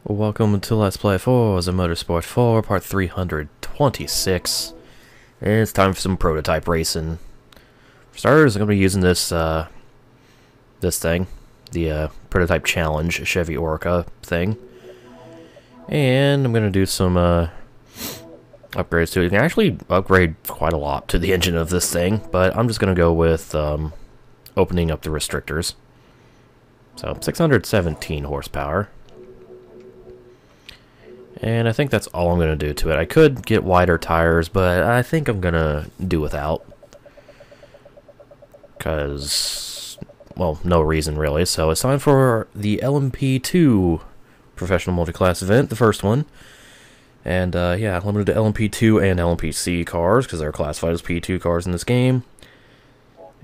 Welcome to Let's Play Forza Motorsport 4, part 326. It's time for some prototype racing. For starters, I'm going to be using this, this thing. The, Prototype Challenge Chevy Orca thing. And I'm going to do some, upgrades to it. You can actually upgrade quite a lot to the engine of this thing, but I'm just going to go with, opening up the restrictors. So, 617 horsepower. And I think that's all I'm going to do to it. I could get wider tires, but I think I'm going to do without. Because, well, no reason really. So it's time for the LMP2 Professional Multi-Class event, the first one. And, yeah, limited to LMP2 and LMPC cars, because they're classified as P2 cars in this game.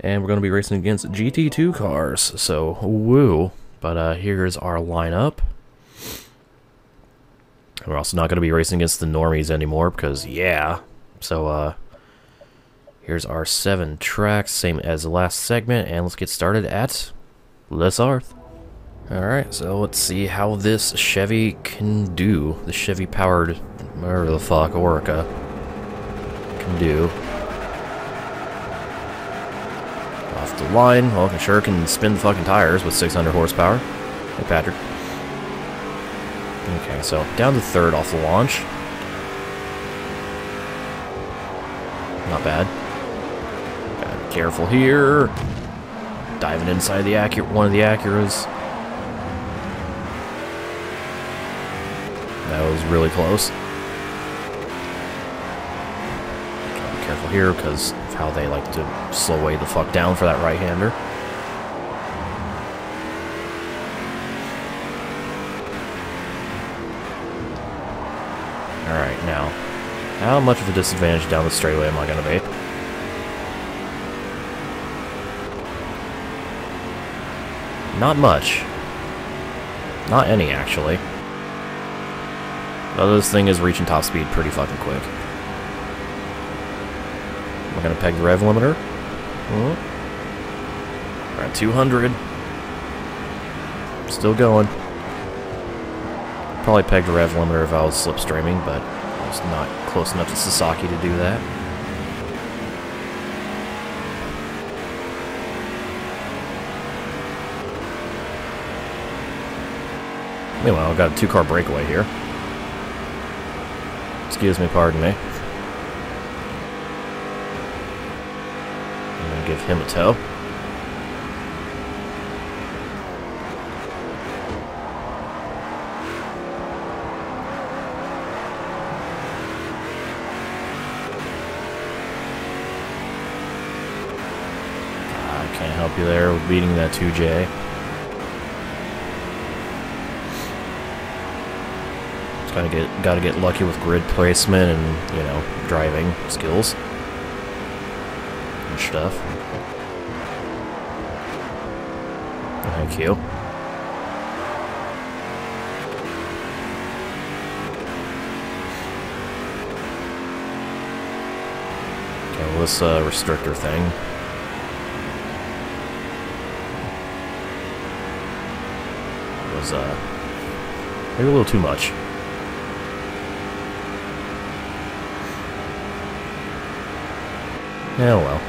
And we're going to be racing against GT2 cars, so woo. But here's our lineup. We're also not going to be racing against the normies anymore, because, yeah. So, here's our 7 tracks, same as the last segment, and let's get started at Les Arth. Alright, so let's see how this Chevy can do. The Chevy-powered, whatever the fuck, Orca can do. Off the line, well, it sure can spin the fucking tires with 600 horsepower. Hey, Patrick. Okay, so down to third off the launch. Not bad. Gotta be careful here. Diving inside the one of the Acuras. That was really close. Gotta be careful here because of how they like to slow way the fuck down for that right-hander. Alright, now, how much of a disadvantage down the straightaway am I going to be? Not much. Not any, actually. Although this thing is reaching top speed pretty fucking quick. We're going to peg the rev limiter. We're at 200. Still going. Probably pegged a rev limiter if I was slipstreaming, but I was not close enough to Sasaki to do that. Meanwhile, I've got a 2-car breakaway here. Excuse me, pardon me. I'm gonna give him a tow. Can't help you there with beating that 2J. Just gotta get lucky with grid placement and, you know, driving skills and stuff. Thank you. Okay, well, this restrictor thing. Was maybe a little too much. Yeah, well.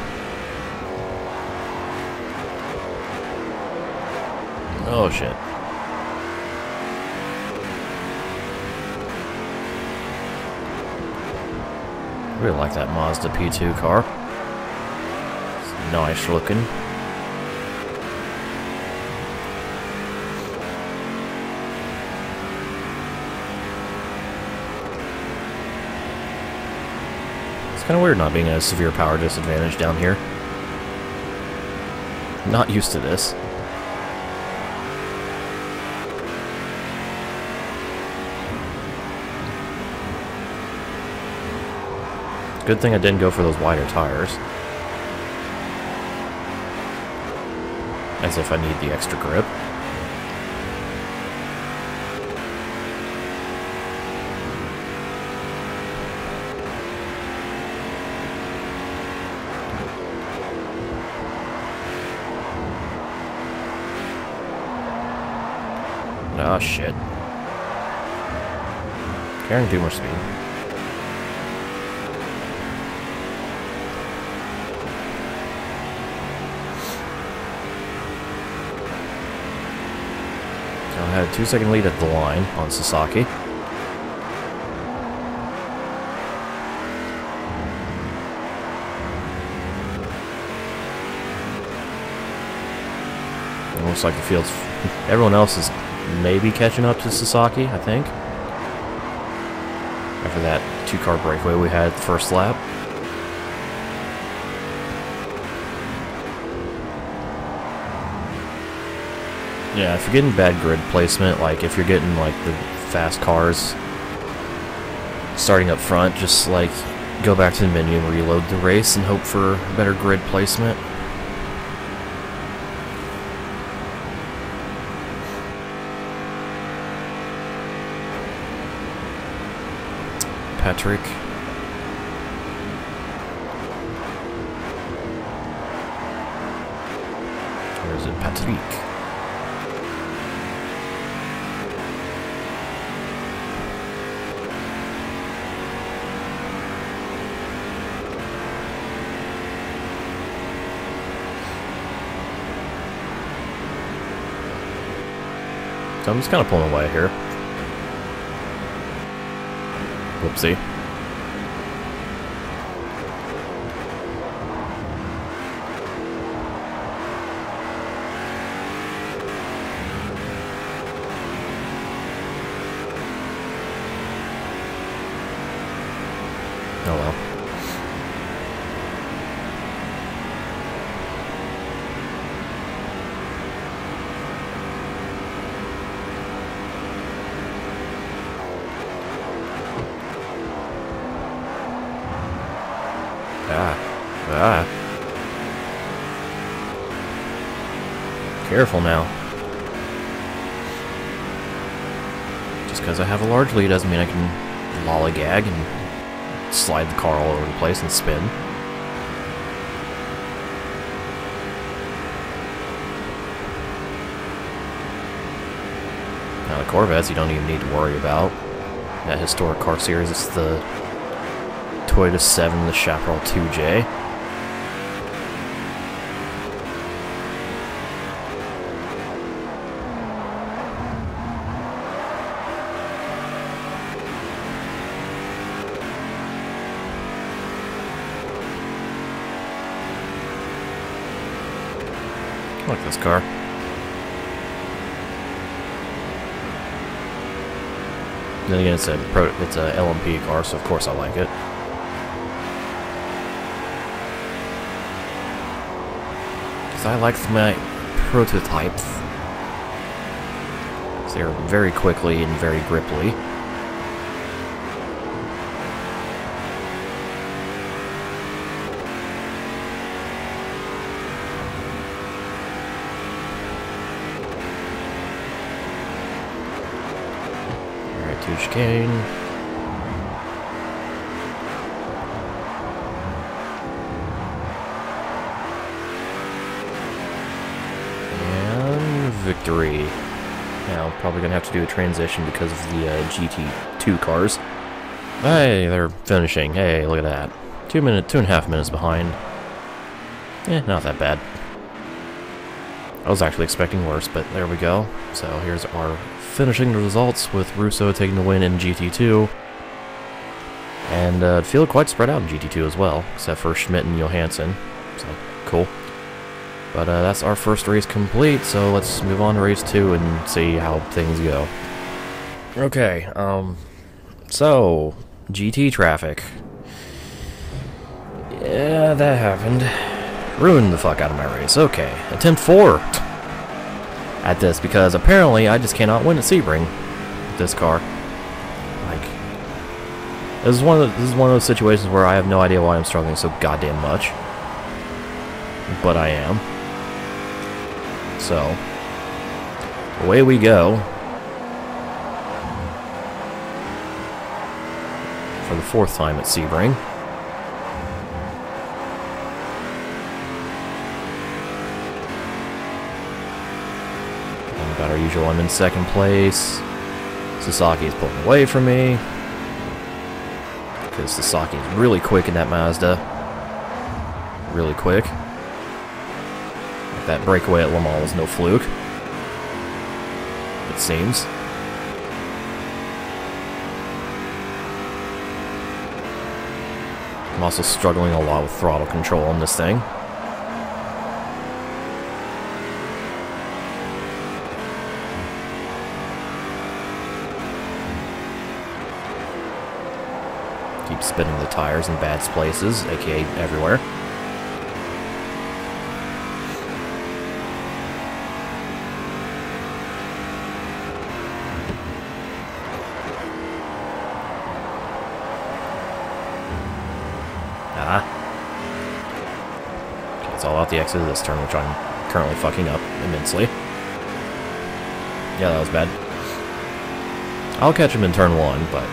Oh shit. I really like that Mazda P2 car. It's nice looking. It's kind of weird not being a severe power disadvantage down here. Not used to this. Good thing I didn't go for those wider tires. As if I need the extra grip. Oh, shit. Carrying too much speed. I had a 2-second lead at the line on Sasaki. It looks like the field's... everyone else is maybe catching up to Sasaki, I think. After that 2-car breakaway we had at the first lap. Yeah, if you're getting bad grid placement, like if you're getting like the fast cars starting up front, just like go back to the menu and reload the race and hope for better grid placement. Patrick. Or is it Patrick? So I'm just kind of pulling away here. Whoopsie. Oh well. Careful now. Just because I have a large lead doesn't mean I can lollygag and slide the car all over the place and spin. Now the Corvettes you don't even need to worry about. That historic car series, it's the Toyota 7, the Chaparral 2J. I like this car. Then again, it's a LMP car, so of course I like it. Because I like my prototypes. They're very quickly and very gripply. Chicane. And victory. Now, probably gonna have to do a transition because of the GT2 cars. Hey, they're finishing. Hey, look at that. 2.5 minutes behind. Not that bad. I was actually expecting worse, but there we go. So here's our finishing results with Russo taking the win in GT2. And field quite spread out in GT2 as well, except for Schmidt and Johansson. So, cool. But that's our first race complete, so let's move on to race 2 and see how things go. Okay, so, GT traffic. Yeah, that happened. Ruined the fuck out of my race. Okay, attempt 4 at this, because apparently I just cannot win at Sebring with this car. Like, this is one of those situations where I have no idea why I'm struggling so goddamn much, but I am. So, away we go for the 4th time at Sebring. Got our usual, I'm in 2nd place. Sasaki is pulling away from me. Because Sasaki is really quick in that Mazda. Really quick. That breakaway at Le Mans was no fluke. It seems. I'm also struggling a lot with throttle control on this thing. Keep spinning the tires in bad places, aka everywhere. Okay, it's all out the exit of this turn, which I'm currently fucking up immensely. Yeah, that was bad. I'll catch him in turn 1, but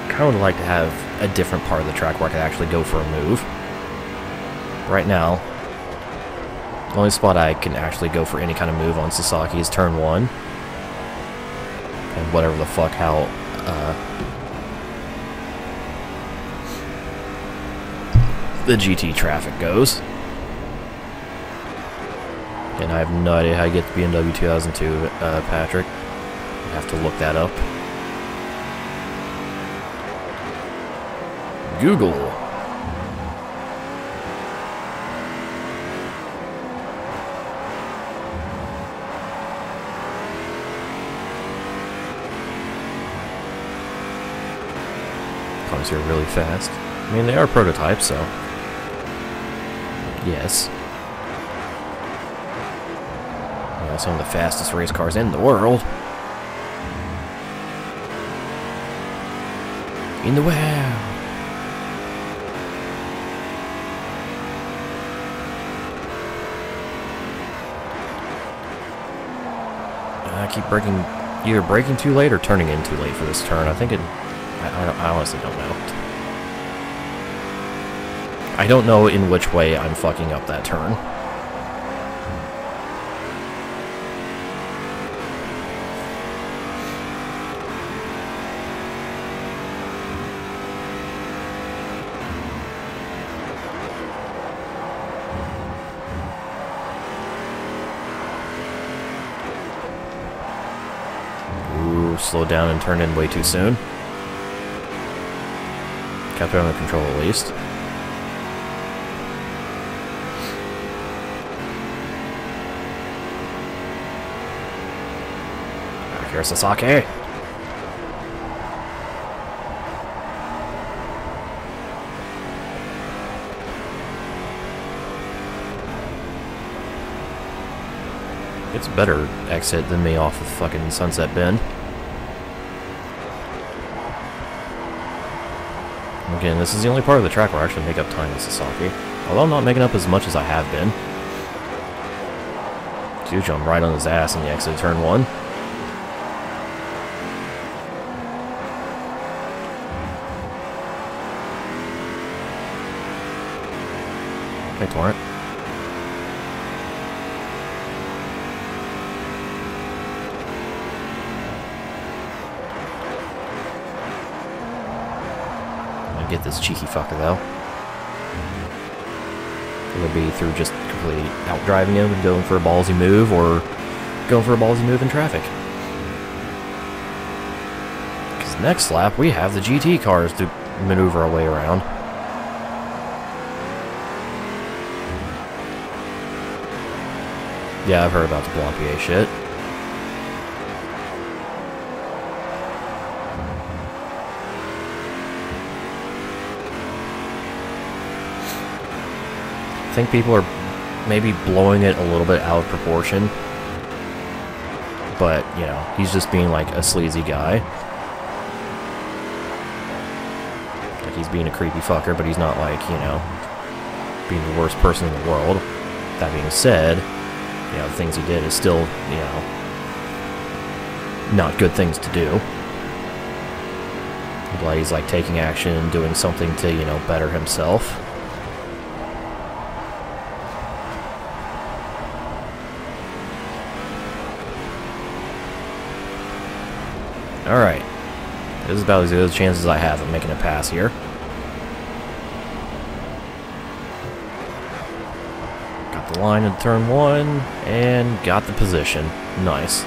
I kind of would like to have a different part of the track where I could actually go for a move. Right now, the only spot I can actually go for any kind of move on Sasaki is turn 1. And whatever the fuck how the GT traffic goes. And I have no idea how you get the BMW 2002, Patrick. I have to look that up. Google. Cars here really fast. I mean, they are prototypes, so yes. You know, some of the fastest race cars in the world. In the world. I keep braking, either braking too late or turning in too late for this turn. I think it, I honestly don't know. I don't know in which way I'm fucking up that turn. Slow down and turn in way too soon. Kept it under control at least. Back here, Sasaki. It's a better exit than me off of fucking Sunset Bend. Again, this is the only part of the track where I actually make up time with Sasaki. Although I'm not making up as much as I have been. Dude, jump right on his ass in the exit of turn 1. Hey, Torrent. Get this cheeky fucker though. It would be through just completely outdriving him and going for a ballsy move, or going for a ballsy move in traffic. Because next lap we have the GT cars to maneuver our way around. Yeah, I've heard about the Blanpier shit. I think people are maybe blowing it a little bit out of proportion, but, you know, he's just being like a sleazy guy. Like, he's being a creepy fucker, but he's not like, you know, being the worst person in the world. That being said, you know, the things he did is still, you know, not good things to do. I'm glad he's like taking action and doing something to, you know, better himself. Alright. This is about as good as chances I have of making a pass here. Got the line in turn 1, and got the position. Nice.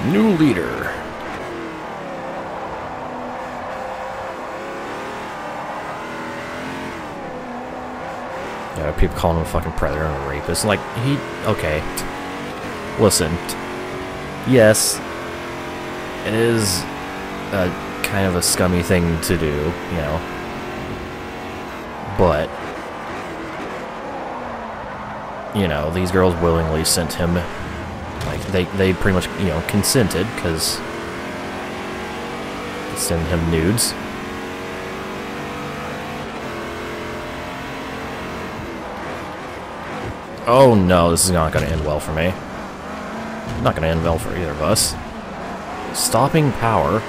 New leader. Yeah, people calling him a fucking predator and a rapist. Like, okay. Listen. Yes. It is a kind of a scummy thing to do, you know. But, you know, these girls willingly sent him, like, they pretty much, you know, consented, because they send him nudes. Oh no, this is not going to end well for me. Not going to end well for either of us. Stopping power.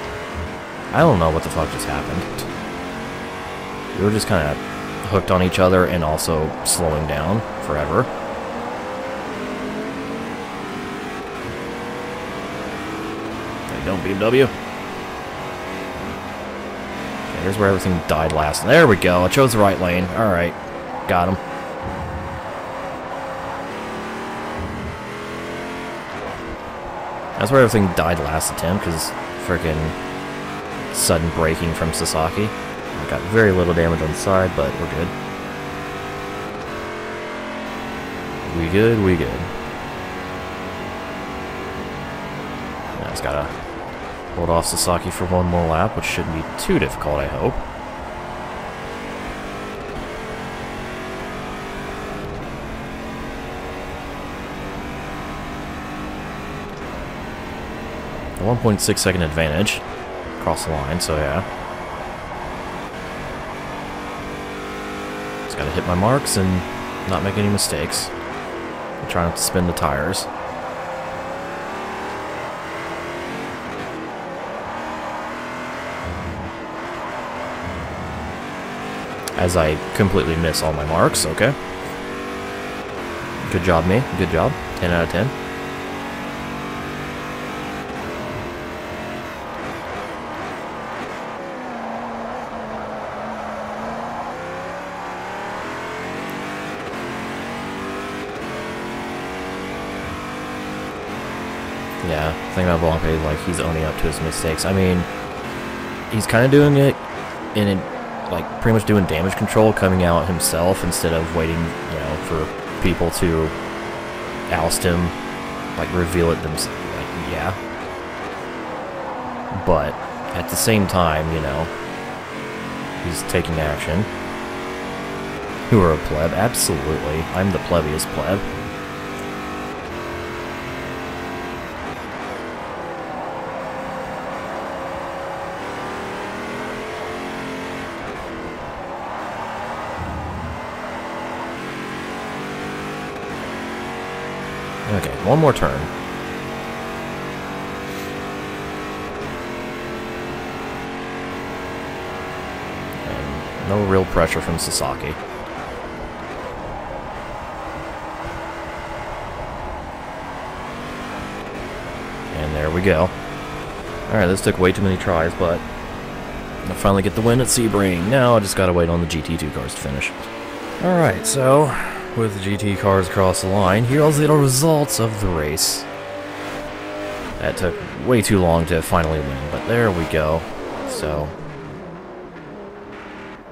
I don't know what the fuck just happened. We were just kind of hooked on each other and also slowing down forever. Hey, don't BMW. Okay, here's where everything died last. There we go. I chose the right lane. Alright. Got him. That's where everything died last attempt, because freaking sudden braking from Sasaki. I got very little damage on the side, but we're good. We good, we good. Now I just gotta hold off Sasaki for one more lap, which shouldn't be too difficult, I hope. A 1.6 second advantage across the line, so yeah. Just gotta hit my marks and not make any mistakes. I'm trying not to spin the tires. As I completely miss all my marks, okay. Good job, me. Good job. 10 out of 10. Yeah, the thing about Blanca is, like, he's owning up to his mistakes. I mean, he's kind of doing it in it, like, pretty much doing damage control, coming out himself instead of waiting, you know, for people to oust him, like, reveal it themselves. Like, yeah. But at the same time, you know, he's taking action. Who are a pleb? Absolutely. I'm the plebiest pleb. Okay, one more turn. And no real pressure from Sasaki. And there we go. Alright, this took way too many tries, but I finally get the win at Sebring. Now I just gotta wait on the GT2 cars to finish. Alright, so with the GT cars across the line, here are the results of the race. That took way too long to finally win, but there we go. So,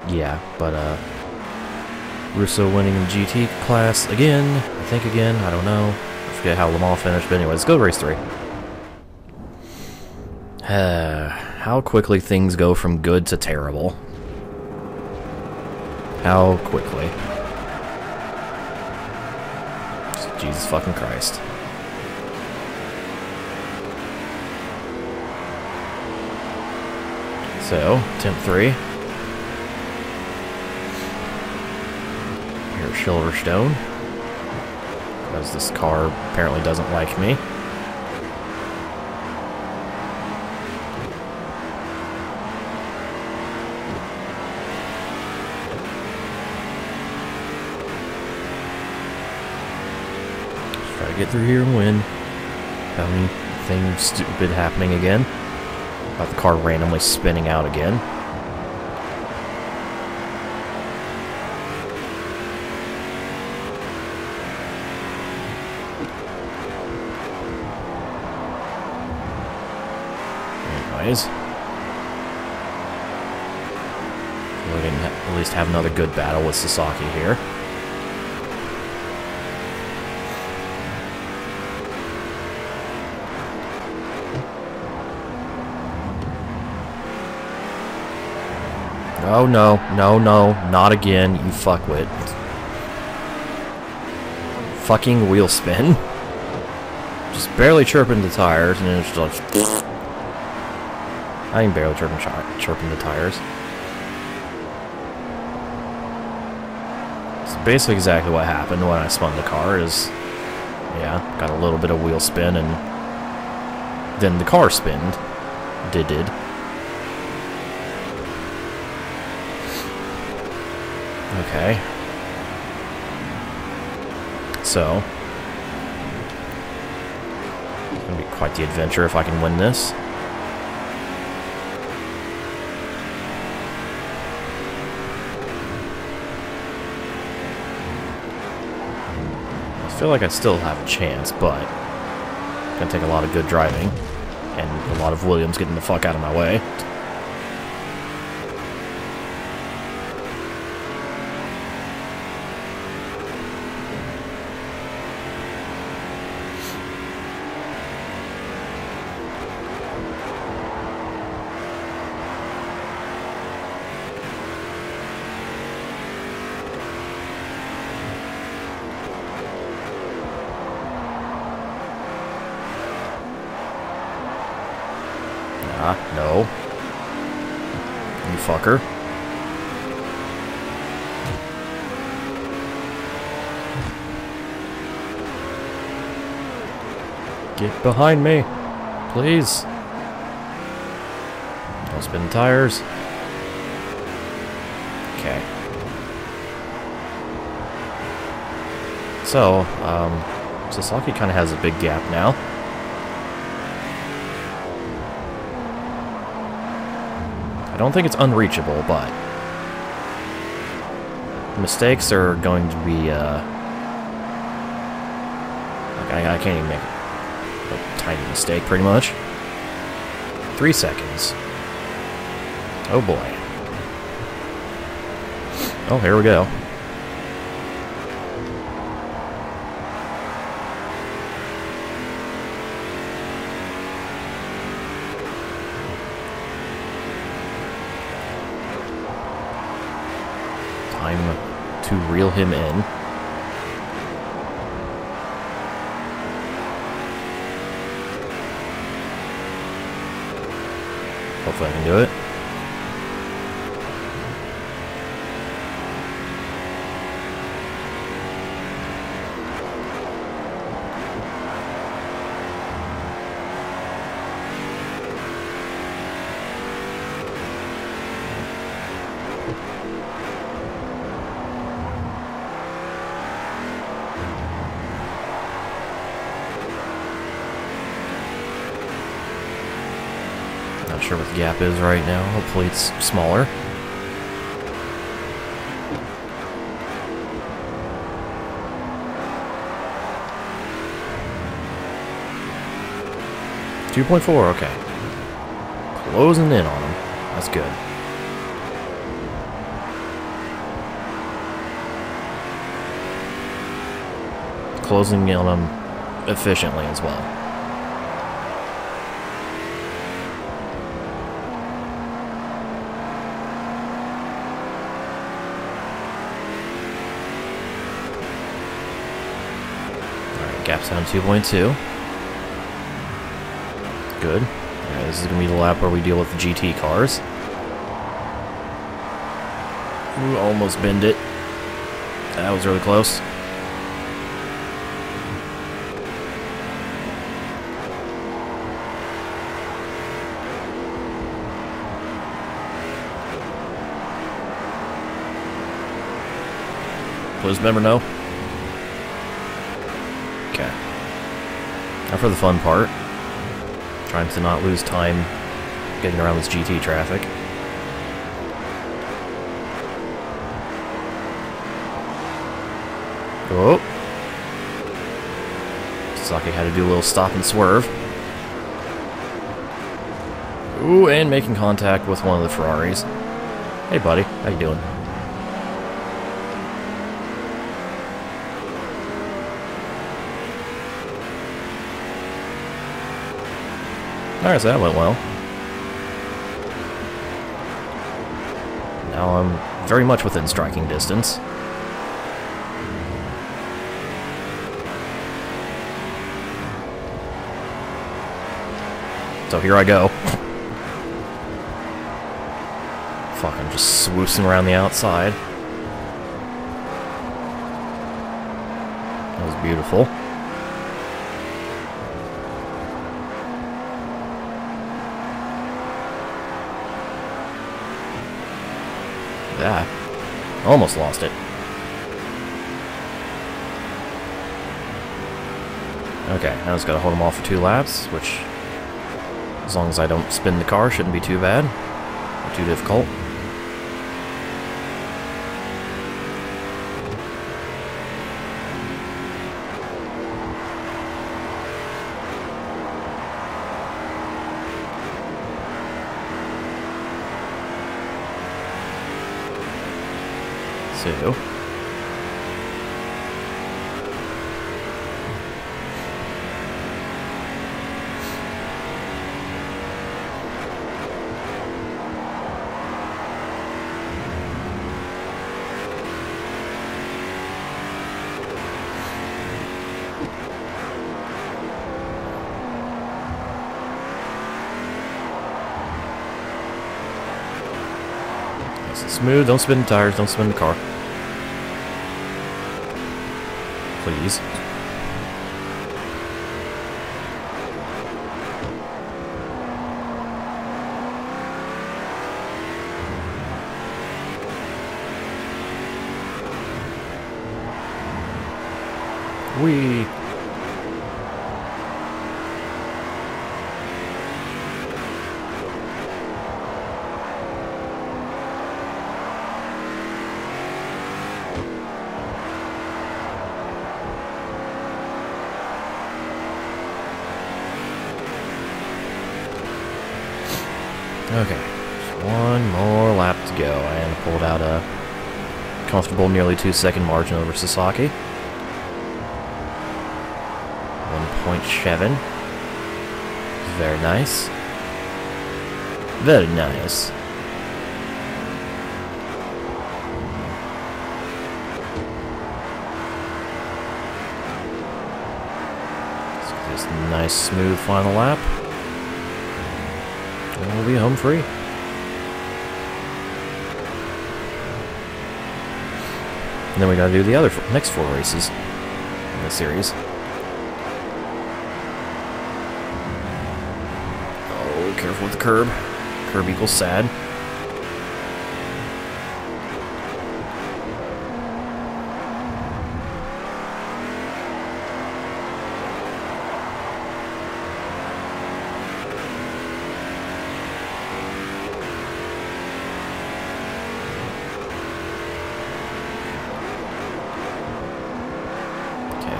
yeah, but Russo winning the GT class again, I think again, I don't know. I forget how Le Mans finished, but anyway, let's go to race 3. How quickly things go from good to terrible. How quickly. Jesus fucking Christ. So, attempt 3. Here's Silverstone. Because this car apparently doesn't like me. Try to get through here and win. Without anything stupid happening again. About the car randomly spinning out again. Anyways. We can at least have another good battle with Sasaki here. Oh no, no, no, not again, you fuckwit. Fucking wheel spin. Just barely chirping the tires, and then it's just like... I ain't barely chirping the tires. So basically exactly what happened when I spun the car is... Yeah, got a little bit of wheel spin, and then the car spinned. Did. Okay. So, it's going to be quite the adventure if I can win this. I feel like I still have a chance, but it's going to take a lot of good driving and a lot of Williams getting the fuck out of my way. No. You fucker. Get behind me, please. Don't spin the tires. Okay. So, Sasaki kind of has a big gap now. I don't think it's unreachable, but mistakes are going to be, I can't even make a tiny mistake, pretty much. 3 seconds. Oh boy. Oh, here we go. Time to reel him in. Hopefully I can do it. Not sure what the gap is right now. Hopefully it's smaller. .4, okay. Closing in on him. That's good. Closing in on him efficiently as well. Alright, gap's down 2.2. Good. Alright, this is going to be the lap where we deal with the GT cars. Ooh, almost binned it. That was really close. Please remember, no. Okay. Now for the fun part. Trying to not lose time getting around this GT traffic. Oh! Sasaki had to do a little stop and swerve. Ooh, and making contact with one of the Ferraris. Hey buddy, how you doing? Alright, so that went well. Now I'm very much within striking distance. So here I go. Fuck, I'm just swoosing around the outside. That was beautiful. Yeah, almost lost it. Okay, now I just gotta hold him off for 2 laps, which, as long as I don't spin the car, shouldn't be too bad. Or too difficult. So, nice and smooth, don't spin the tires, don't spin the car. Please. Whee! Okay, just one more lap to go, and pulled out a comfortable nearly 2-second margin over Sasaki. 1.7. Very nice. Very nice. So this nice smooth final lap. And we'll be home free. And then we gotta do the other next 4 races in the series. Oh, careful with the curb. Curb equals sad.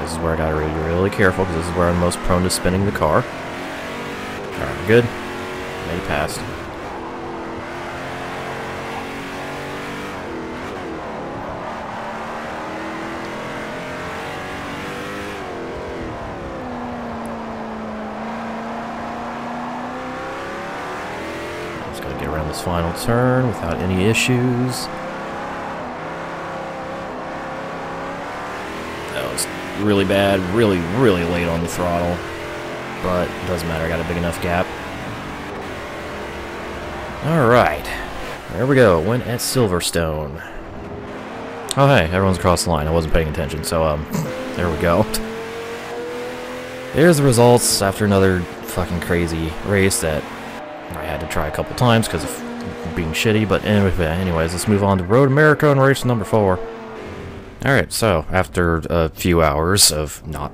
This is where I gotta be really careful, because this is where I'm most prone to spinning the car. Alright, we're good. Made it past. I'm just gonna get around this final turn without any issues. Really bad, really late on the throttle, but it doesn't matter, I got a big enough gap. Alright, there we go, win at Silverstone. Oh hey, everyone's across the line, I wasn't paying attention, so there we go. There's the results after another fucking crazy race that I had to try a couple times because of being shitty, but anyways, let's move on to Road America and race number 4. Alright, so, after a few hours of not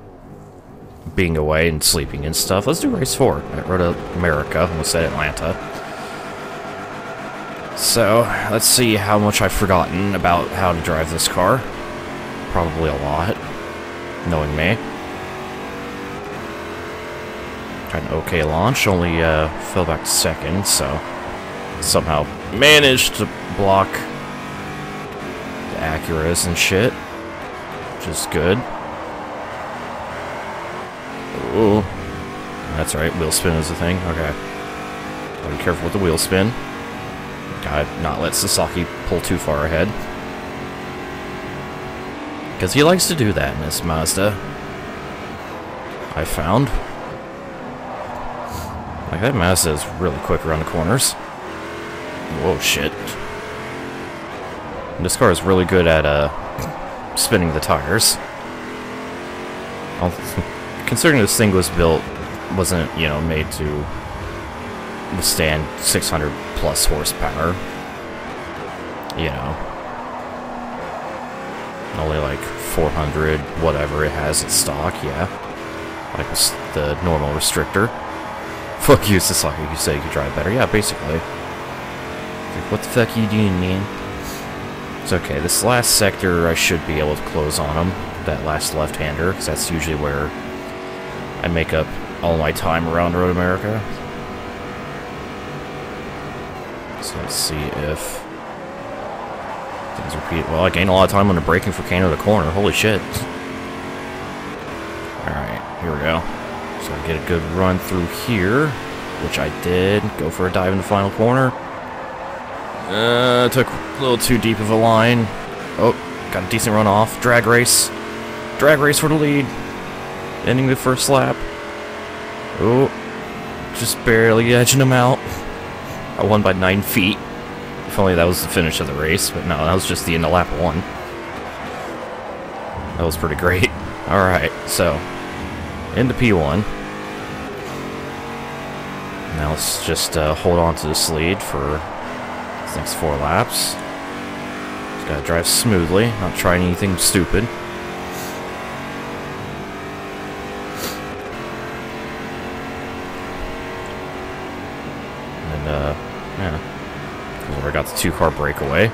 being away and sleeping and stuff, let's do race 4 at Road America, almost said Atlanta. So, let's see how much I've forgotten about how to drive this car. Probably a lot, knowing me. Tried an okay launch, only fell back to second, so somehow managed to block the Acuras and shit, which is good. Ooh, that's right, wheel spin is a thing, okay. Gotta be careful with the wheel spin. Gotta not let Sasaki pull too far ahead. Because he likes to do that in this Mazda, I found. Like, that Mazda is really quick around the corners. Whoa, shit. And this car is really good at, spinning the tires. Considering this thing wasn't, you know, made to withstand 600 plus horsepower. You know. Only like 400, whatever it has in stock, yeah. Like the normal restrictor. Fuck you, Sasaki, you say you could drive better. Yeah, basically. Like, what the fuck are you doing, man? It's okay, this last sector I should be able to close on him. That last left-hander, because that's usually where I make up all my time around Road America. So let's see if things repeat. Well, I gained a lot of time on the braking for Kano to corner. Holy shit. Alright, here we go. So I get a good run through here, which I did. Go for a dive in the final corner. Took a little too deep of a line. Oh, got a decent run off. Drag race. Drag race for the lead. Ending the first lap. Oh, just barely edging him out. I won by 9 feet. If only that was the finish of the race, but no, that was just the end of lap 1. That was pretty great. Alright, so, into P1. Now let's just hold on to this lead for these next 4 laps. Just gotta drive smoothly, not trying anything stupid. Yeah. I got the 2-car breakaway.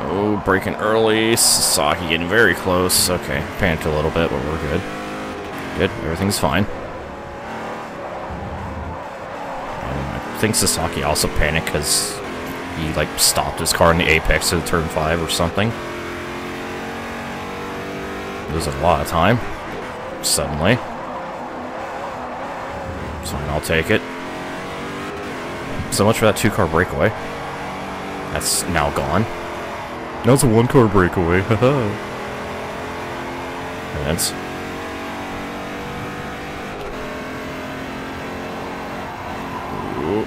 Oh, braking early. Sasaki getting very close. Okay, panicked a little bit, but we're good. Good, everything's fine. I think Sasaki also panicked because he, like, stopped his car in the apex of turn 5 or something. Losing a lot of time. Suddenly. It's fine, I'll take it. So much for that 2-car breakaway. That's now gone. Now it's a 1-car breakaway. Haha. That's. Ooh.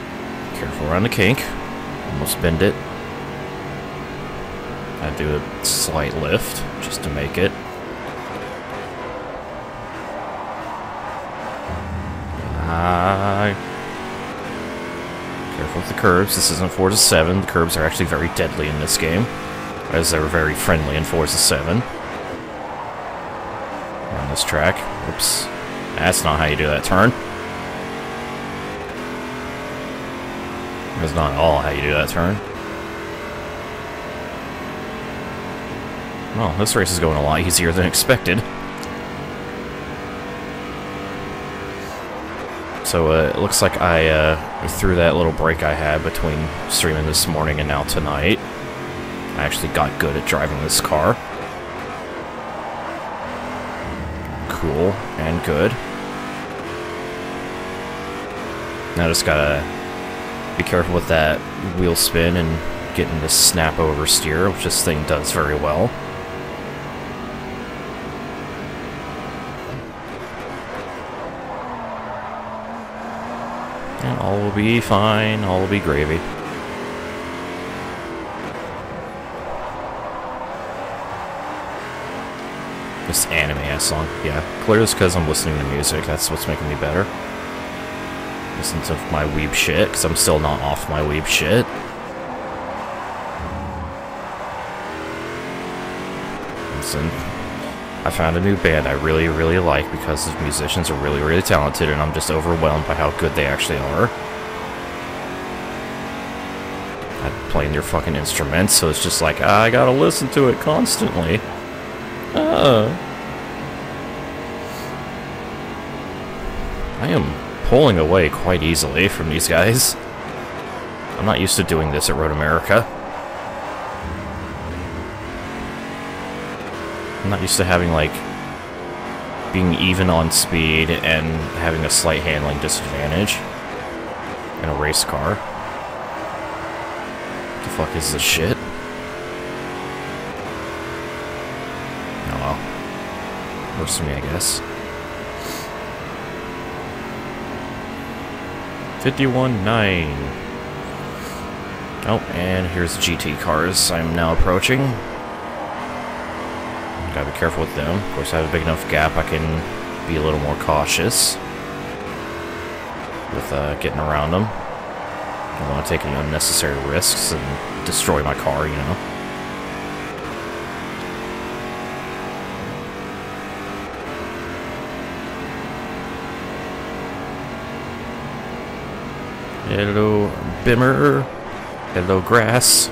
Careful around the kink. Almost bend it. I do a slight lift just to make it. Careful with the curbs. This isn't Forza 7. The curbs are actually very deadly in this game, as they were very friendly in Forza 7. On this track. Oops. That's not how you do that turn. That's not at all how you do that turn. Well, this race is going a lot easier than expected. So it looks like I through that little break I had between streaming this morning and now tonight, I actually got good at driving this car. Cool and good. Now I just gotta be careful with that wheel spin and getting this snap oversteer, which this thing does very well. And all will be fine, all will be gravy. This anime-ass song, yeah. Clearly it's because I'm listening to music, that's what's making me better. Listen to my weeb shit, because I'm still not off my weeb shit. Listen, I found a new band I really, really like because the musicians are really, really talented, and I'm just overwhelmed by how good they actually are. playing their fucking instruments, so it's just like, I gotta listen to it constantly. I am pulling away quite easily from these guys. I'm not used to doing this at Road America. I'm not used to having, like, being even on speed and having a slight handling disadvantage in a race car. What the fuck is this shit? Oh well. Works for me, I guess. 51.9. Oh, and here's the GT cars I'm now approaching. Gotta be careful with them. Of course, I have a big enough gap I can be a little more cautious with getting around them. I don't want to take any unnecessary risks and destroy my car, you know. Hello, Bimmer. Hello, grass.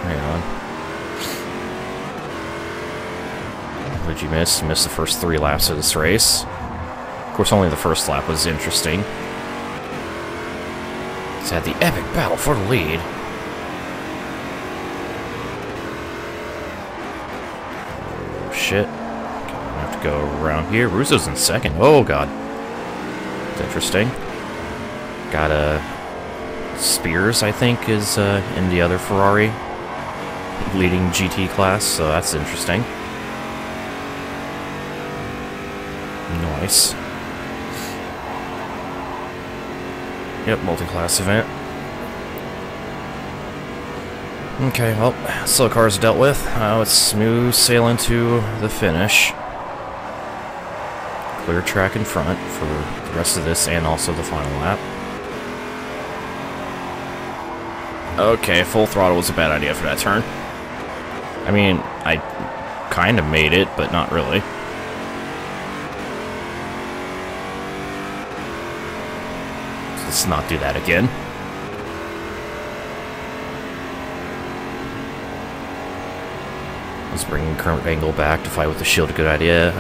Hang on. What did you miss? You missed the first 3 laps of this race. Of course, only the first lap was interesting. It's had the epic battle for the lead. Oh, shit. Okay, I'm gonna have to go around here. Russo's in second. Oh, God. That's interesting. Got Spears, I think, is in the other Ferrari leading GT class, so that's interesting. Nice. Yep, multi-class event. Okay, well, so the car's dealt with. Now it's smooth sailing to the finish. Clear track in front for the rest of this and also the final lap. Okay, full throttle was a bad idea for that turn. I mean, I kind of made it, but not really. Let's not do that again. Let's bring Kurt Angle back to fight with the shield. A good idea.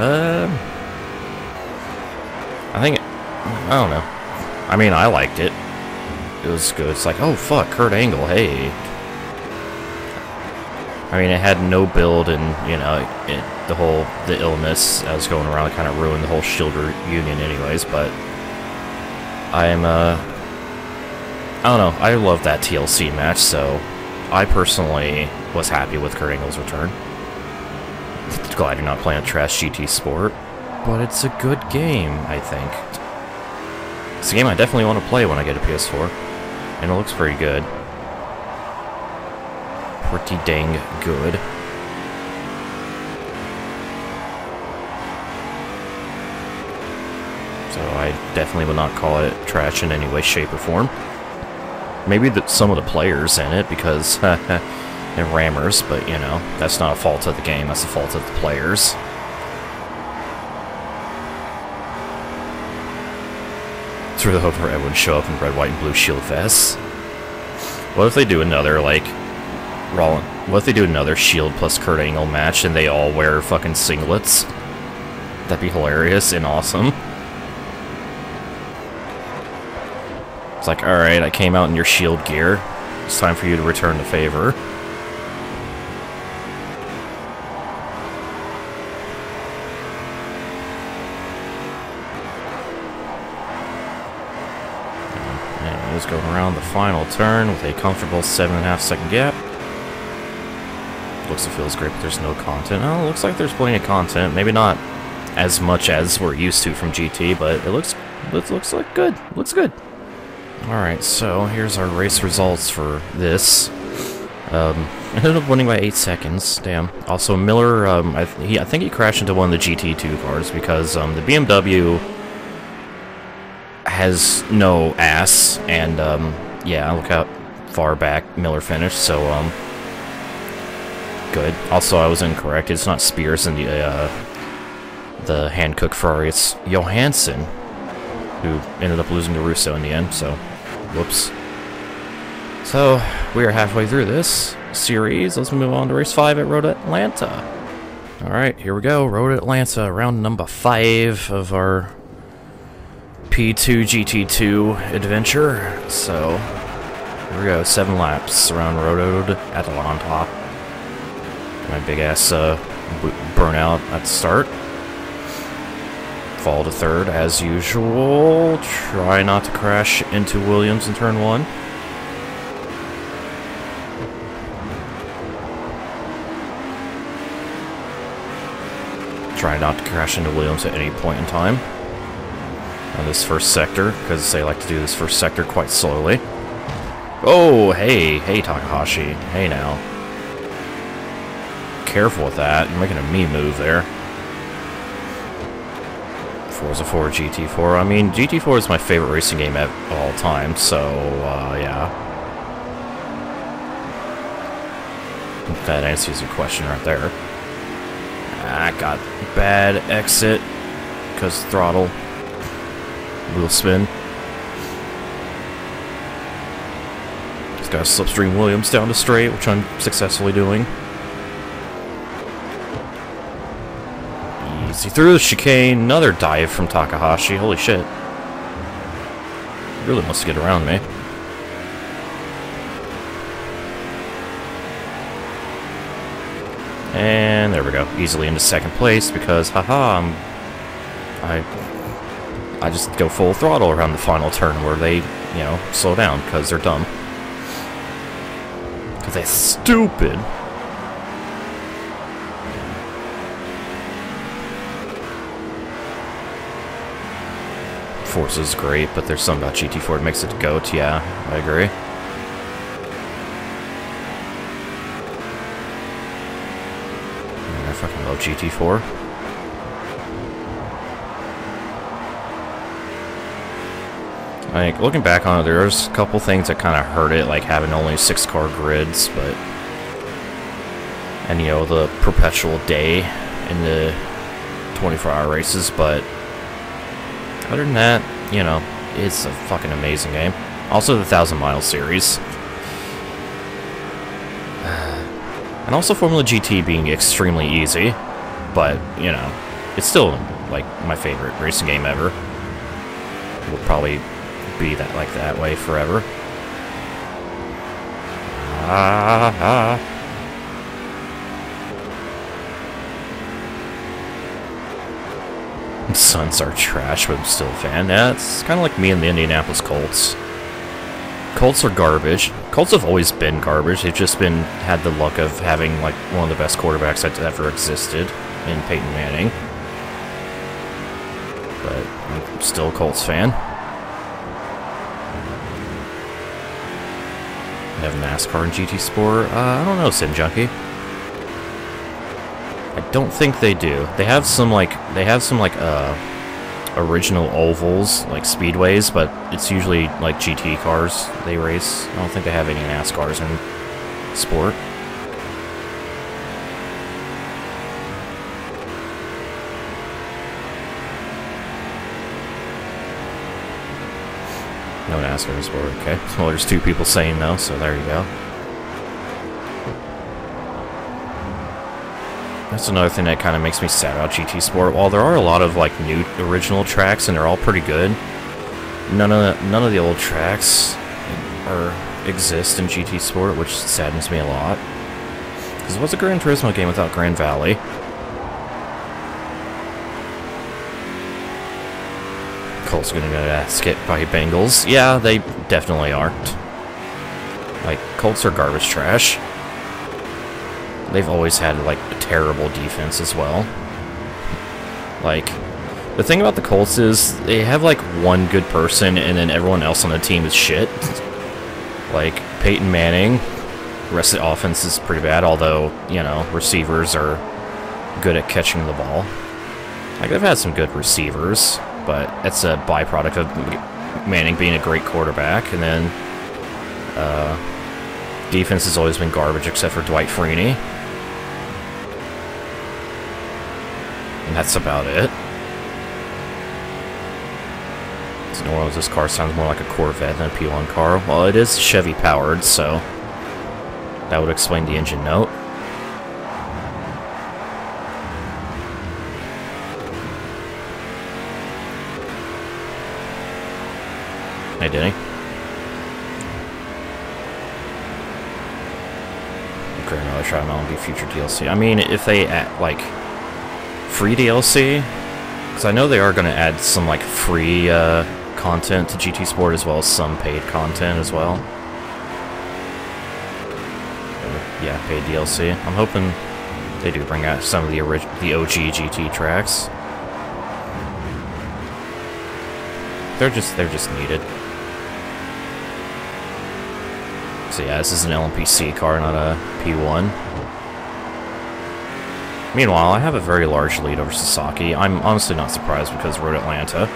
I think, I don't know. I mean, I liked it. It was good. It's like, oh fuck, Kurt Angle, hey. I mean, it had no build, and you know, the illness that was going around kind of ruined the whole Shield reunion, anyways. But I don't know. I love that TLC match, so I personally was happy with Kurt Angle's return. Glad you're not playing a trash GT sport, but it's a good game, I think. It's a game I definitely want to play when I get a PS4. And it looks pretty good. Pretty dang good. So I definitely would not call it trash in any way, shape, or form. Maybe some of the players in it, because they're rammers, but you know, that's not a fault of the game, that's a fault of the players. It's really hope everyone show up in red, white, and blue shield vests. What if they do another, like, what if they do another Shield plus Kurt Angle match and they all wear fucking singlets? That'd be hilarious and awesome. It's like, alright, I came out in your Shield gear. It's time for you to return the favor. Going around the final turn with a comfortable 7.5 second gap. Looks and feels great, but there's no content. Oh, looks like there's plenty of content. Maybe not as much as we're used to from GT, but it looks like good. Looks good. Alright, so here's our race results for this. I ended up winning by 8 seconds. Damn. Also, Miller, I think he crashed into one of the GT2 cars because the BMW has no ass, and yeah, look how far back Miller finished, so good. Also, I was incorrect. It's not Spears in the hand-cooked Ferrari. It's Johansson, who ended up losing to Russo in the end, so Whoops. So, we are halfway through this series. Let's move on to race 5 at Road Atlanta. Alright, here we go. Road Atlanta, round number 5 of our P2 GT2 adventure. So, here we go. 7 laps around Road Atlanta. My big ass burnout at the start. Fall to third as usual. Try not to crash into Williams in turn 1. Try not to crash into Williams at any point in time on this first sector, because they like to do this first sector quite slowly. Oh, hey Takahashi. Hey now. Careful with that. You're making a me move there. Forza 4 GT4. I mean, GT4 is my favorite racing game of all time, so, yeah. That answers your question right there. I got bad exit because throttle. Wheel spin. Just got slipstream Williams down the straight, which I'm successfully doing. Easy through the chicane. Another dive from Takahashi. Holy shit. Really wants to get around me. And there we go. Easily into second place because, haha, I just go full throttle around the final turn where they, you know, slow down because they're dumb. Because they're stupid. Forza's great, but there's something about GT4 that makes it a goat. Yeah, I agree. I fucking love GT4. Like, looking back on it, there's a couple things that kind of hurt it, like having only 6-car grids, but... And, you know, the perpetual day in the 24-hour races, but... Other than that, you know, it's a fucking amazing game. Also, the 1,000 Mile series. And also Formula GT being extremely easy, but, you know, it's still, like, my favorite racing game ever. It will probably be that way forever. Suns are trash, but I'm still a fan. Yeah, it's kind of like me and the Indianapolis Colts. Colts are garbage. Colts have always been garbage. They've just had the luck of having like one of the best quarterbacks that ever existed in Peyton Manning. But I'm still a Colts fan. They have NASCAR and GT Sport. I don't know, Sim Junkie. I don't think they do. They have some original ovals, like speedways, but it's usually like GT cars they race. I don't think they have any NASCARs in sport. No NASCAR in sport, okay. Well, there's 2 people saying no, so there you go. That's another thing that kind of makes me sad about GT Sport. While there are a lot of like new original tracks and they're all pretty good, none of the old tracks exist in GT Sport, which saddens me a lot. Because what's a Gran Turismo game without Grand Valley? Colts gonna get ass kicked by Bengals. Yeah, they definitely aren't. Like, Colts are garbage trash. They've always had, like, a terrible defense as well. Like, the thing about the Colts is they have, like, one good person and then everyone else on the team is shit. Like, Peyton Manning, the rest of the offense is pretty bad, although, you know, receivers are good at catching the ball. Like, they've had some good receivers, but that's a byproduct of Manning being a great quarterback, and then, defense has always been garbage except for Dwight Freeney. And that's about it. Well, this car sounds more like a Corvette than a P1 car. Well, it is Chevy powered, so that would explain the engine note. Hey, did he? Okay, another shot of LMP future DLC. I mean, if they add, like, free DLC, because I know they are going to add some, like, free content to GT Sport as well as some paid content as well. Yeah, paid DLC. I'm hoping they do bring out some of the OG GT tracks. They're just needed. So yeah, this is an LMP2 car, not a P1. Meanwhile, I have a very large lead over Sasaki. I'm honestly not surprised because Road Atlanta.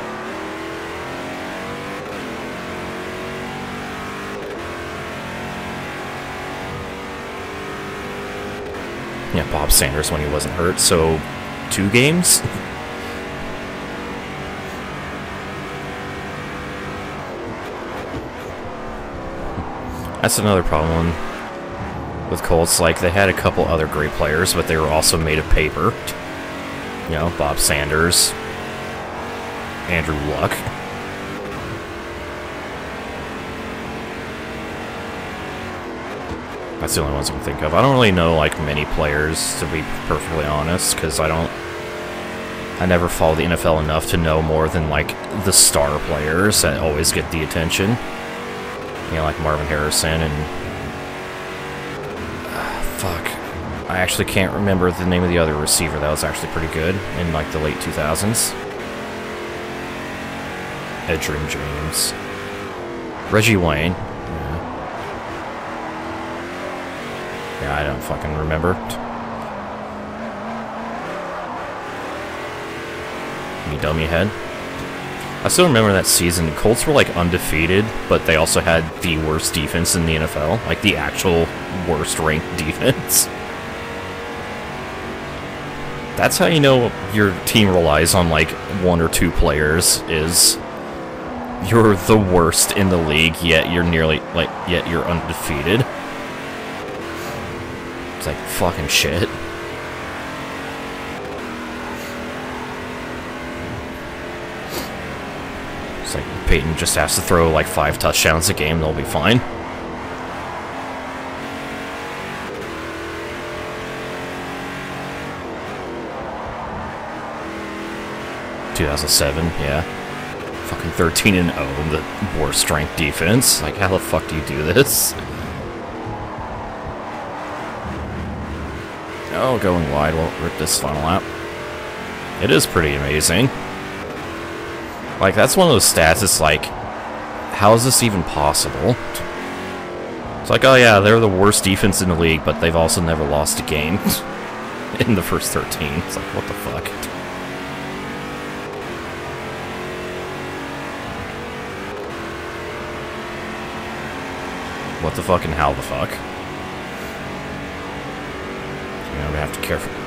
Yeah, Bob Sanders when he wasn't hurt, so 2 games? That's another problem with Colts. Like, they had a couple other great players, but they were also made of paper. You know, Bob Sanders, Andrew Luck. That's the only ones I can think of. I don't really know, like, many players, to be perfectly honest, because I never follow the NFL enough to know more than, like, the star players that always get the attention. You know, like Marvin Harrison and... fuck. I actually can't remember the name of the other receiver that was actually pretty good in, like, the late 2000s. Edgerrin James. Reggie Wayne. Yeah, I don't fucking remember. You dummy head. I still remember that season. The Colts were, like, undefeated, but they also had the worst defense in the NFL. Like, the actual worst-ranked defense. That's how you know your team relies on, like, 1 or 2 players, is you're the worst in the league, yet you're yet you're undefeated. It's like, fucking shit. It's like, Peyton just has to throw, like, 5 touchdowns a game, they'll be fine. ...2007, yeah. Fucking 13-0 in the worst strength defense. Like, how the fuck do you do this? Oh, going wide won't rip this final lap. It is pretty amazing. Like, that's one of those stats, it's like, how is this even possible? It's like, oh yeah, they're the worst defense in the league, but they've also never lost a game in the first 13. It's like, what the fuck? What the fuck and how the fuck? You know,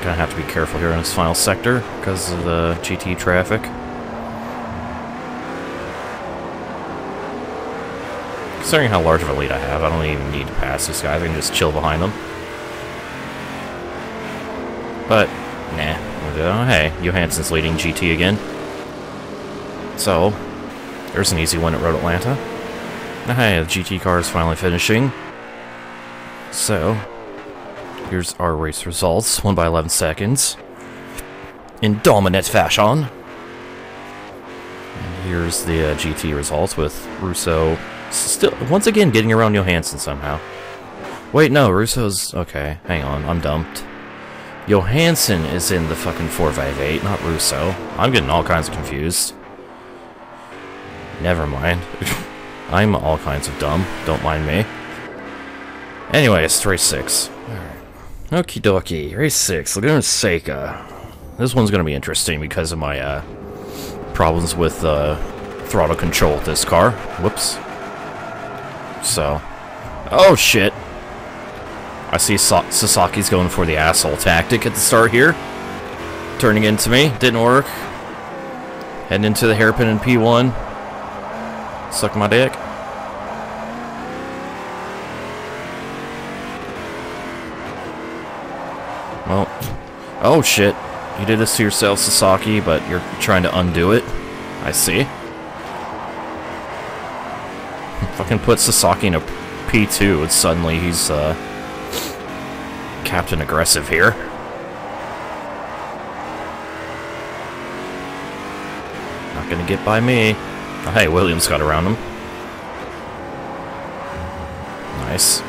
gonna have to be careful here in this final sector because of the GT traffic. Considering how large of a lead I have, I don't even need to pass these guys. I can just chill behind them. But, nah. Oh, hey, Johansson's leading GT again. So, there's an easy win at Road Atlanta. Hey, the GT car is finally finishing. So, here's our race results. Won by 11 seconds. In dominant fashion. And here's the GT results with Russo still, once again, getting around Johansson somehow. Wait, no, Russo's... Okay, hang on, I'm dumped. Johansson is in the fucking 458, not Russo. I'm getting all kinds of confused. Never mind. I'm all kinds of dumb. Don't mind me. Anyways, race 6. Alright. Okie dokie. Race 6. Laguna Seca. This one's gonna be interesting because of my problems with throttle control with this car. Whoops. So. Oh shit. I see Sasaki's going for the asshole tactic at the start here. Turning into me. Didn't work. Heading into the hairpin in P1. Suck my dick. Well, oh shit. You did this to yourself, Sasaki, but you're trying to undo it. I see. Fucking put Sasaki in a P2 and suddenly he's, Captain Aggressive here. Not gonna get by me. Oh, hey, Williams got around him. Nice.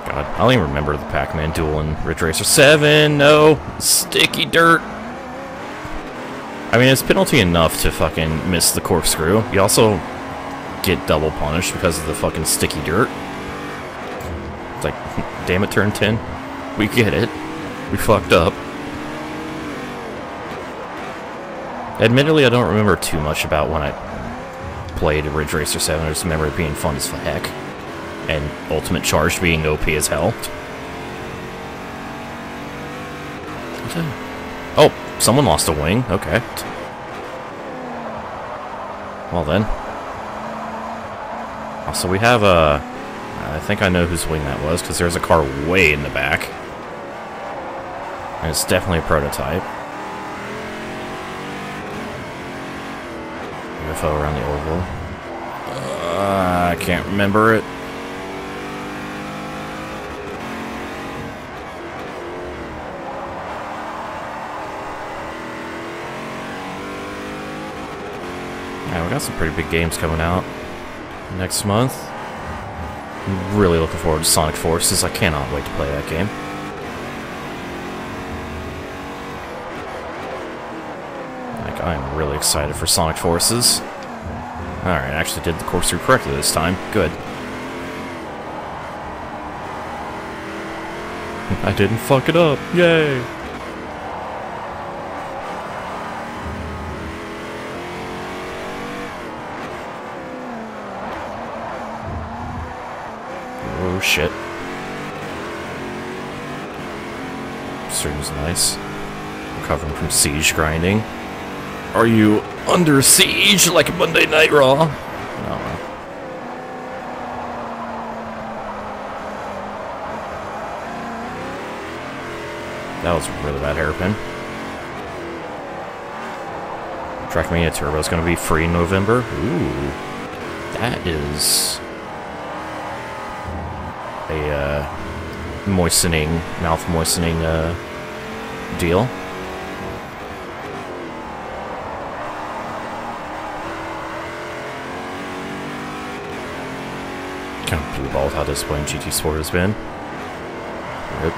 God, I don't even remember the Pac-Man duel in Ridge Racer 7. No! Sticky dirt! I mean, it's penalty enough to fucking miss the corkscrew. You also get double punished because of the fucking sticky dirt. It's like, damn it, turn 10. We get it. We fucked up. Admittedly, I don't remember too much about when I played Ridge Racer 7. I just remember it being fun as heck. And Ultimate Charge being OP as hell. Oh, someone lost a wing. Okay. Well then. Also, we have a... I think I know whose wing that was, because there's a car way in the back. And it's definitely a prototype. UFO around the oval. I can't remember it. Yeah, we got some pretty big games coming out next month. I'm really looking forward to Sonic Forces. I cannot wait to play that game. Like, I am really excited for Sonic Forces. Alright, I actually did the corkscrew correctly this time. Good. I didn't fuck it up. Yay! Oh shit. Stream is nice. Recovering from siege grinding. Are you under siege like Monday Night Raw? No. That was a really bad hairpin. Trackmania Turbo is going to be free in November. Ooh. That is... a moistening, mouth moistening deal. Kind of blue-balled how disappointing GT Sport has been. Rip.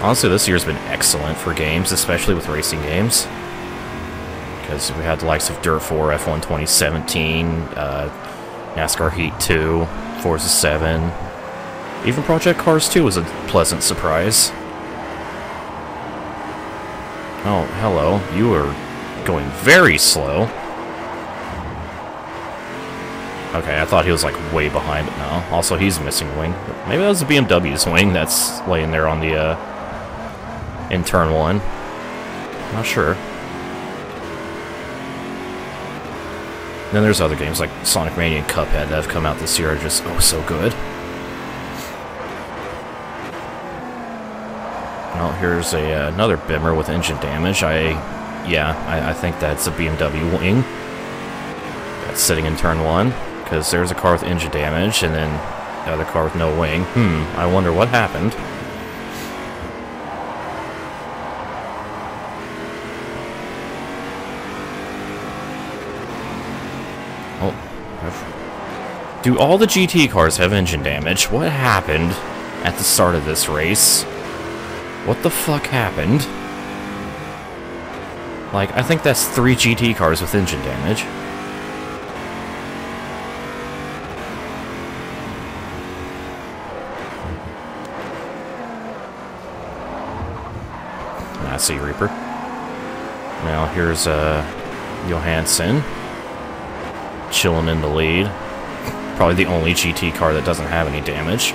Honestly, this year's been excellent for games, especially with racing games. Because we had the likes of Dirt 4, F1 2017, NASCAR Heat 2, Forza 7. Even Project Cars 2 was a pleasant surprise. Oh, hello. You are going very slow. Okay, I thought he was like way behind, but no. Also, he's missing a wing. Maybe that was the BMW's wing that's laying there on the, in turn 1. Not sure. Then there's other games like Sonic Mania and Cuphead that have come out this year are just, oh, so good. Well, here's another Bimmer with engine damage. I think that's a BMW wing. That's sitting in turn 1, because there's a car with engine damage, and then the other car with no wing. I wonder what happened. Do all the GT cars have engine damage? What happened at the start of this race? What the fuck happened? Like, I think that's 3 GT cars with engine damage. I see Reaper. Now here's Johansson. Chilling in the lead. Probably the only GT car that doesn't have any damage.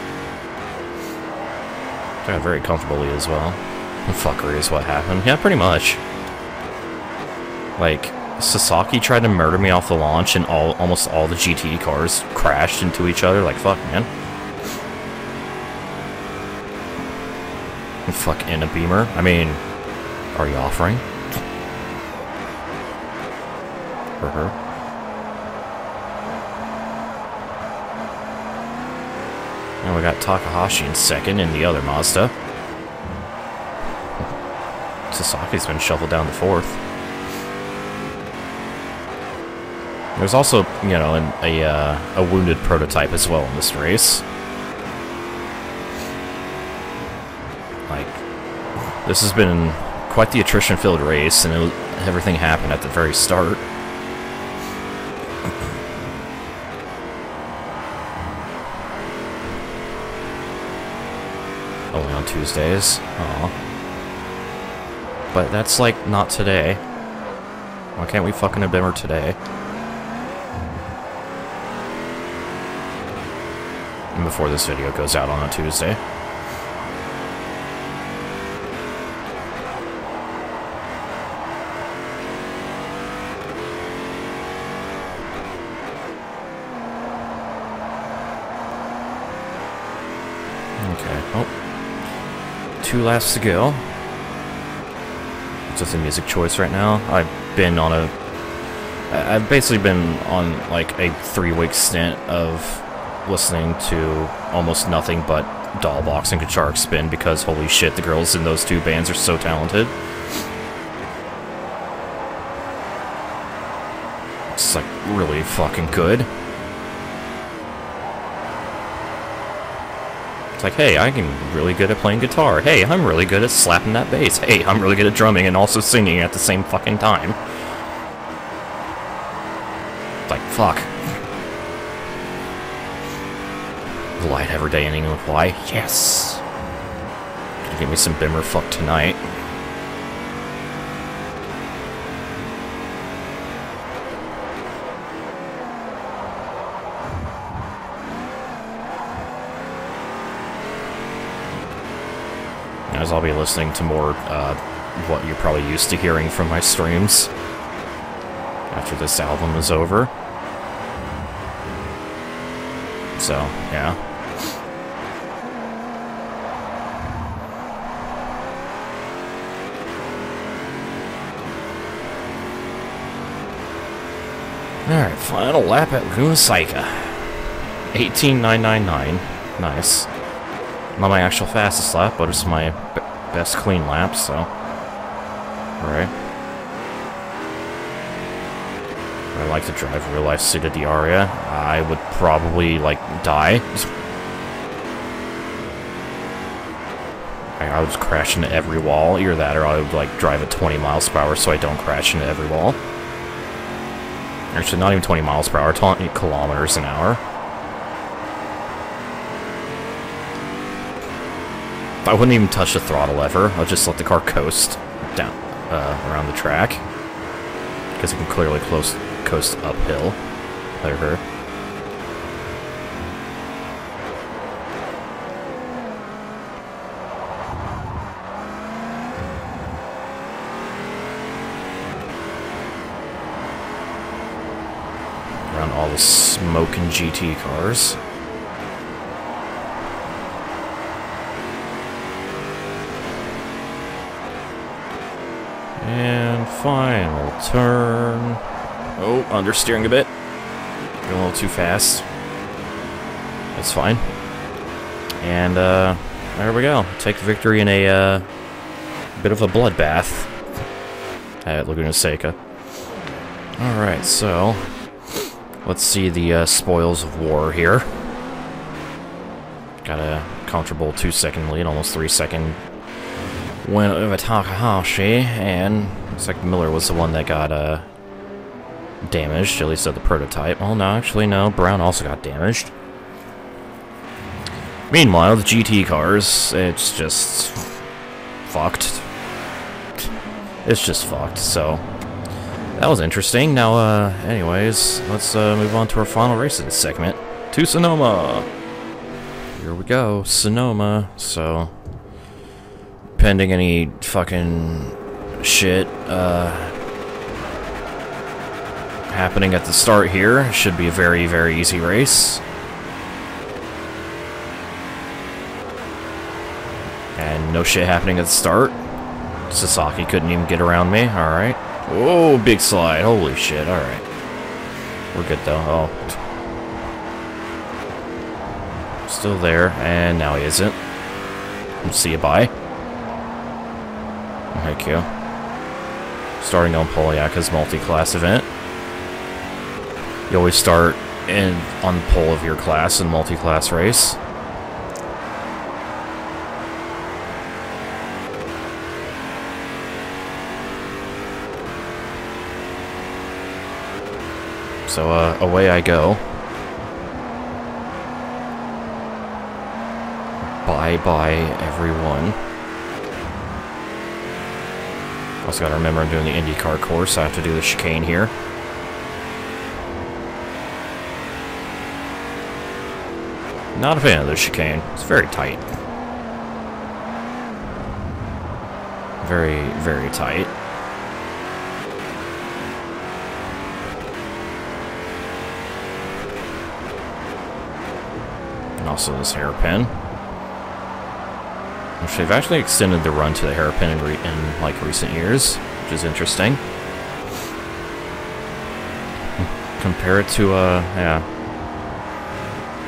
got very comfortably as well. Fuckery is what happened. Yeah, pretty much. Like, Sasaki tried to murder me off the launch, and almost all the GT cars crashed into each other. Like, fuck, man. And fuck in a Beamer. I mean, are you offering? For her. And we got Takahashi in second in the other Mazda. Sasaki's been shuffled down to fourth. There's also, you know, a wounded prototype as well in this race. Like, this has been quite the attrition-filled race, and everything happened at the very start. Only on Tuesdays. Aw. But that's, like, not today. Why can't we fucking have Bimmer today? And before this video goes out on a Tuesday. Okay, oh. 2 laps to go. It's just a music choice right now. I've basically been on like a 3-week stint of listening to almost nothing but Dollbox and Guitar Spin because holy shit, the girls in those 2 bands are so talented. It's like really fucking good. It's like, hey, I'm really good at playing guitar. Hey, I'm really good at slapping that bass. Hey, I'm really good at drumming and also singing at the same fucking time. It's like, fuck. The light every day ending with Y. Yes! Gonna give me some Bimmer fuck tonight. As I'll be listening to more, what you're probably used to hearing from my streams after this album is over. So, yeah. Alright, final lap at Laguna Seca. 18.999. Nice. Not my actual fastest lap, but it's my best clean lap, so... Alright. I like to drive real-life Cita Diaria. I would probably, like, die. I would just crash into every wall. Either that, or I would, like, drive at 20 miles per hour so I don't crash into every wall. Actually, not even 20 miles per hour, 20 kilometers an hour. I wouldn't even touch the throttle lever. I'll just let the car coast down around the track, because it can clearly coast uphill. Let her. Around all the smoking GT cars. And final turn. Oh, understeering a bit. Going a little too fast. That's fine. And, there we go. Take victory in a, bit of a bloodbath at Laguna Seca. Alright, so... let's see the, spoils of war here. Got a comfortable 2-second lead, almost 3-second win over Takahashi, and looks like Miller was the one that got, damaged, at least at the prototype. Oh, no, actually, no. Brown also got damaged. Meanwhile, the GT cars, it's just... fucked. It's just fucked, so... that was interesting. Now, anyways, let's, move on to our final race of this segment. To Sonoma! Here we go, Sonoma. So... pending any fucking shit happening at the start here, should be a very, very easy race. And no shit happening at the start. Sasaki couldn't even get around me. Alright. Oh, big slide. Holy shit. Alright. We're good though. Oh. Still there. And now he isn't. See you, bye. Thank you. Starting on pole, yeah, because multi-class event. You always start on the pole of your class in multi-class race. So, away I go. Bye-bye, everyone. Also gotta remember I'm doing the IndyCar course, so I have to do the chicane here. Not a fan of the chicane. It's very tight. Very, very tight. And also this hairpin. Which they've actually extended the run to the hairpin in like recent years, which is interesting. Compare it to yeah,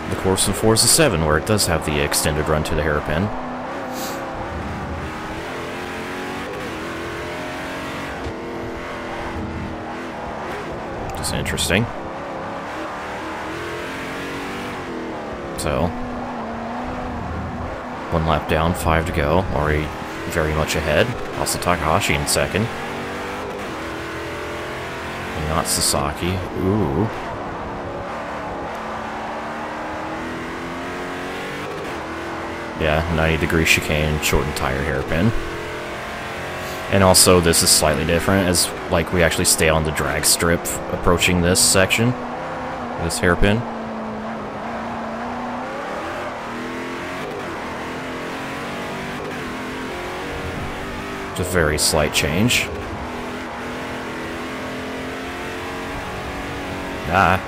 the course in Forza 7, where it does have the extended run to the hairpin. Just interesting. So, one lap down, 5 to go. Already very much ahead. Also Takahashi in second. And not Sasaki. Ooh. Yeah, 90-degree chicane, shortened tire hairpin. And also, this is slightly different, as like we actually stay on the drag strip approaching this section, this hairpin. Just a very slight change. Yeah,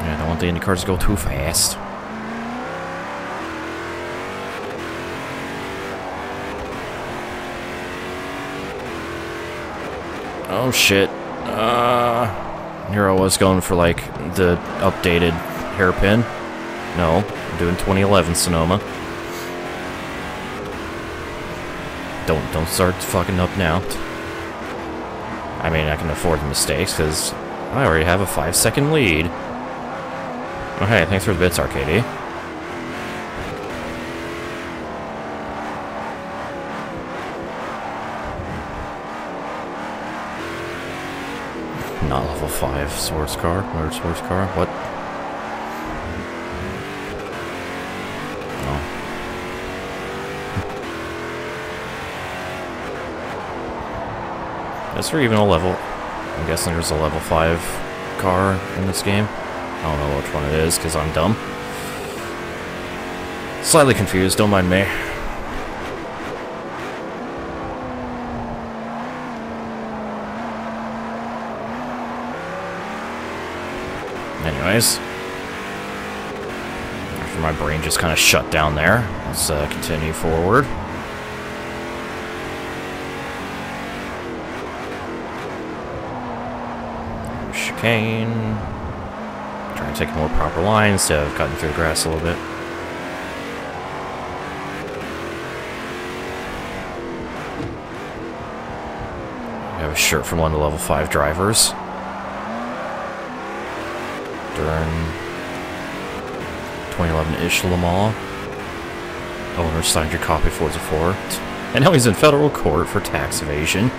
I don't want the Indy cars to go too fast. Oh shit. Here I was going for like the updated hairpin. No, I'm doing 2011 Sonoma. Don't start fucking up now. I mean, I can afford the mistakes because I already have a 5-second lead. Oh hey, thanks for the bits, Arcady. Not level 5 sports car, motorsports car. What? Oh. Is there even a level? I'm guessing there's a level 5 car in this game. I don't know which one it is because I'm dumb. Slightly confused, don't mind me. Anyways, after my brain just kind of shut down there, let's continue forward. Chicane. Trying to take a more proper line instead of cutting through the grass a little bit. I have a shirt from one of the level 5 drivers. During 2011-ish Le Mans. Owner signed your copy for Forza 4. And now he's in federal court for tax evasion.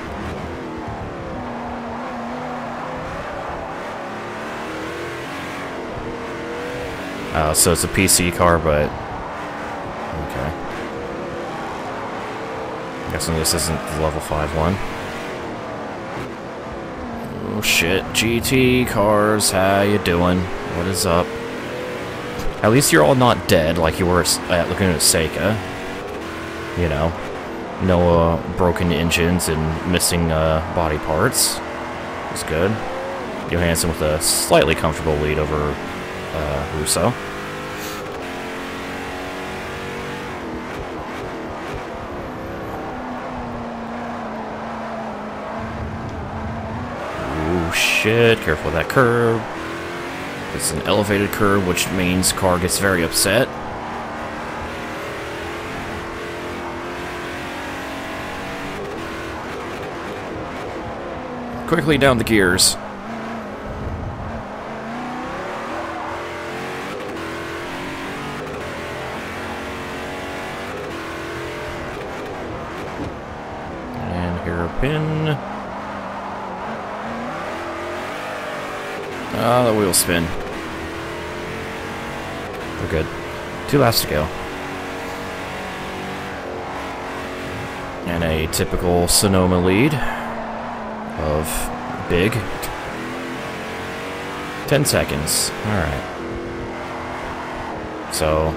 So it's a PC car, but... Okay. I'm guessing this isn't the level 5 one. Oh shit, GT cars, how you doing? What is up? At least you're all not dead like you were at Laguna Seca. You know, no broken engines and missing body parts. It's good. Johansson with a slightly comfortable lead over Russo. Ooh, shit. Careful with that curb. It's an elevated curb, which means car gets very upset. Quickly down the gears. And hairpin. The wheel spin. We're good. 2 laps to go. And a typical Sonoma lead of big. 10 seconds. Alright. So,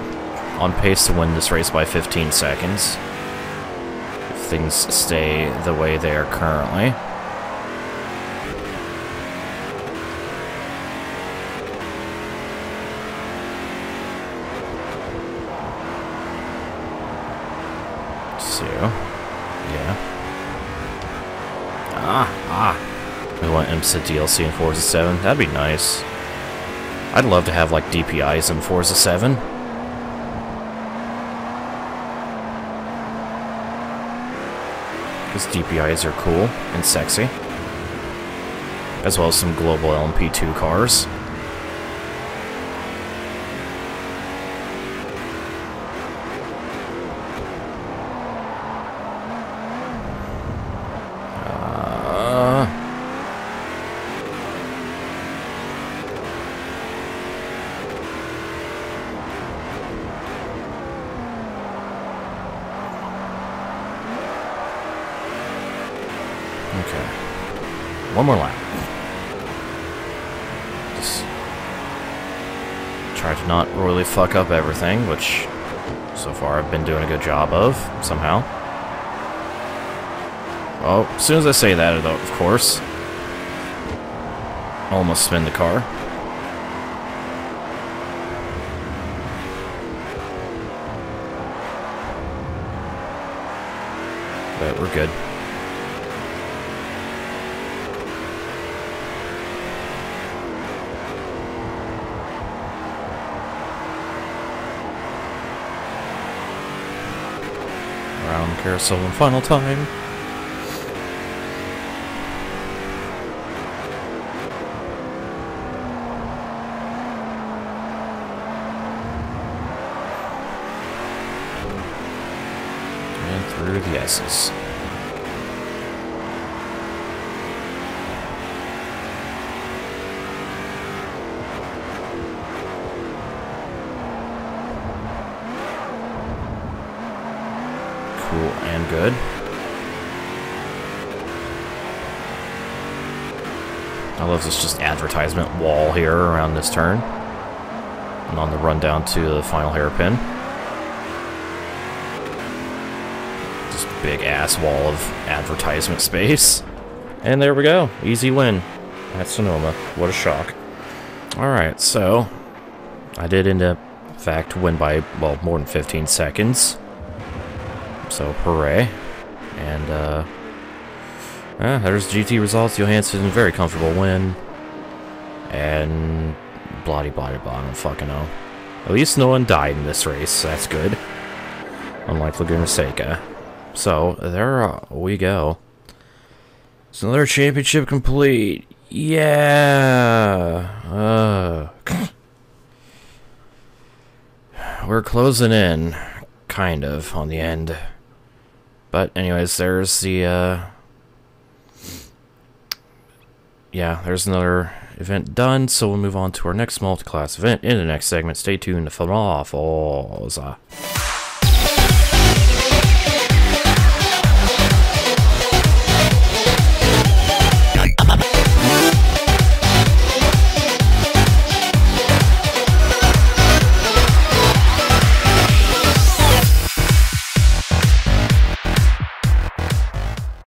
on pace to win this race by 15 seconds. If things stay the way they are currently. So, yeah. We want MSID DLC in Forza 7. That'd be nice. I'd love to have, like, DPIs in Forza 7. Because DPIs are cool and sexy. As well as some global LMP2 cars. Okay. One more lap. Just try to not really fuck up everything, which so far I've been doing a good job of, somehow. Oh, as soon as I say that, though, of course, almost spin the car. But we're good. Around carousel one final time. And through the S's. Cool and good. I love this just advertisement wall here around this turn. And on the run down to the final hairpin. Just big ass wall of advertisement space. And there we go. Easy win at Sonoma. What a shock. Alright, so I did end up, in fact, win by, well, more than 15 seconds. So, hooray. And, there's GT results. Johansson, very comfortable win. And, blah, I don't fucking know. At least no one died in this race, so that's good. Unlike Laguna Seca. So, there we go. It's another championship complete. Yeah! We're closing in, kind of, on the end. But anyways, there's the, yeah, there's another event done, so we'll move on to our next multi-class event in the next segment. Stay tuned to Forza.